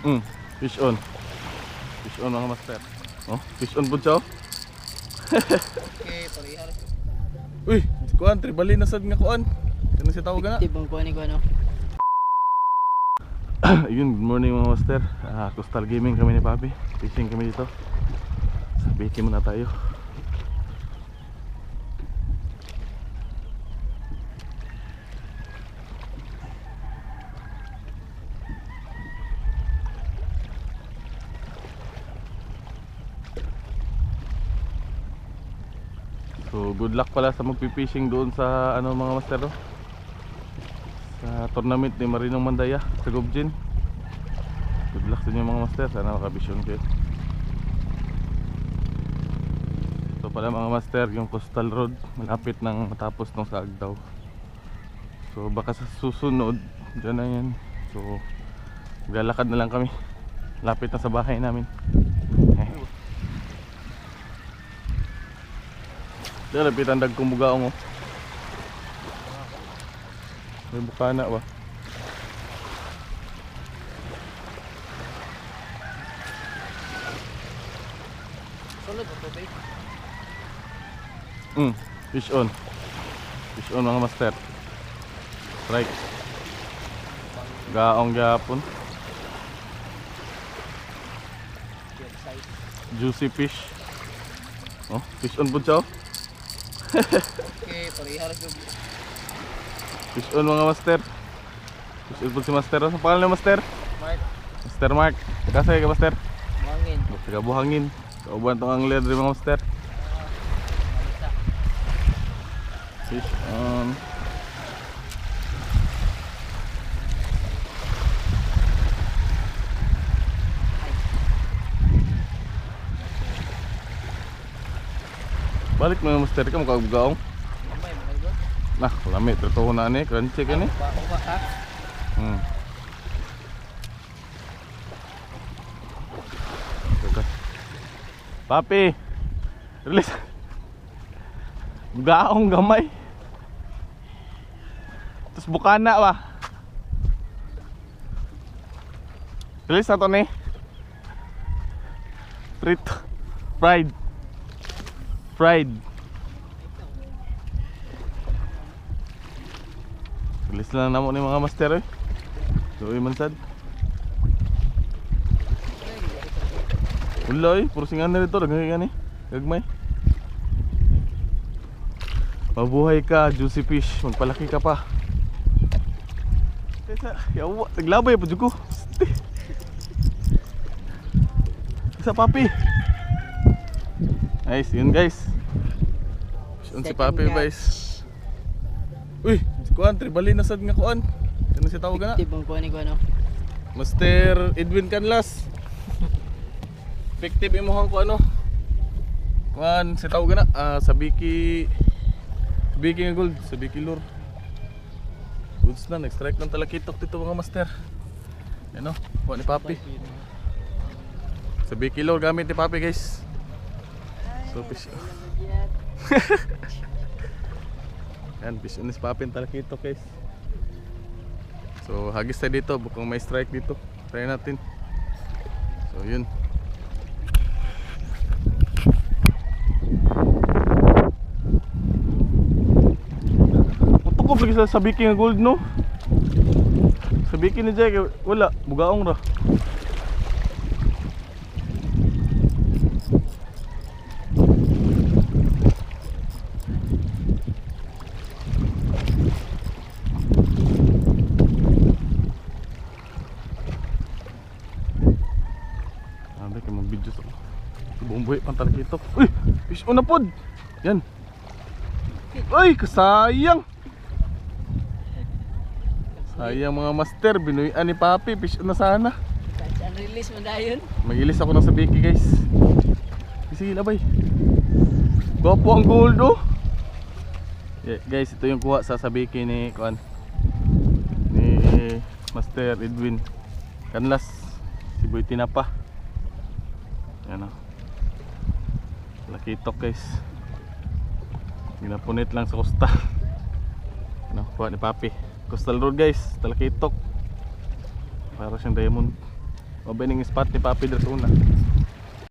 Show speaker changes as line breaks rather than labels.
Mm, fish on. Fish on mga master. Oh, fish on po siya.
Okay, parihar.
Uy, kuan tribali na sad nga kuan. Kano si tawag na?
Tibang kuha ni ko ano.
Ayun, good morning mga master. Coastal Gaming kami ni Papi. Fishing kami dito. Sa Biki muna tayo. So good luck pala sa magpipishing doon sa ano mga master do? Sa tournament ni Marinong Mandaya sa Gobjin. Good luck sa inyo mga master, sana makabisyon kayo. Ito pala mga master, yung coastal road malapit nang matapos ng Saagdaw. So baka sa susunod dyan na yan. So maglalakad na lang kami, lapit na sa bahay namin. Dala pitan dag kong bugaong oh. May bukana ba?
Sulod po ba?
Fish on. Fish on mga master. Strike. Gaong gyapon. Juicy fish. Oh, fish on po siya.
Okay, parihar.
Fish on mga master. Fish on po si master. Ano pangalan ng master?
Mark,
Master Mark. Kasay ka master?
mangin.
Taga buhangin. Kauban tong angler rin mga master.
Malita.
Fish on. Balik mga master ka mukha bugaong.
Mamay, mga
Nah, lamit totoo na ni, crunchy ka ni.
Upa ka.
Papi, release. Gaong gamay. Terus bukana ba? Release na to ni. Frito. Fried. Fried. Release lang namo ni mga master eh. Luoy man sad. Wala eh, puro singan na rito, lagay ka ni. Gagmay. Mabuhay ka, juicy fish, magpalaki ka pa. Yawa, naglabay pa dyan ko. Isa Papi. Nice, yun guys. Yun si Papi guys. Uy, si Kuan, tribali na sad nga Kuan. Ano si tawag na?
Tibang kuha ni ko ano.
Master Edwin Canlas. Effective imuhang ko ano. Kuan si tawag na sa Biki nga gold, sa Biki lure. Goods na, nag-strike ng talakitok dito mga master. Ano, kuha ni Papi. Sa Biki lure gamit ni Papi guys. So fish. Yan, fish on is Papi ng talakitok guys. So hagis tayo dito, bukang may strike dito. Try natin. So yun. Putok ko lagi sa Biki nga gold no. Sa Biki ni Jay wala, bugaong ra. Buhay pang talakitok. Uy! Fish on na pod! Yan. Uy! Kasayang! Sayang mga master. Binuyan ni Papi. Fish on na sana.
Unrelease mo na yun.
Mag-ilis ako ng sa Biki guys. Sige labay. Gwapo ang gold oh. Yeah, guys, ito yung kuha sa Biki ni Kuan. Ni Master Edwin Canlas. Si Boy Tinapa. Yan oh. Lakitok guys. Ginapunit lang sa costa. Ano, kuha ni Papi. Coastal road guys, talakitok. Para siyang diamond. Opening spot ni Papi Dres una.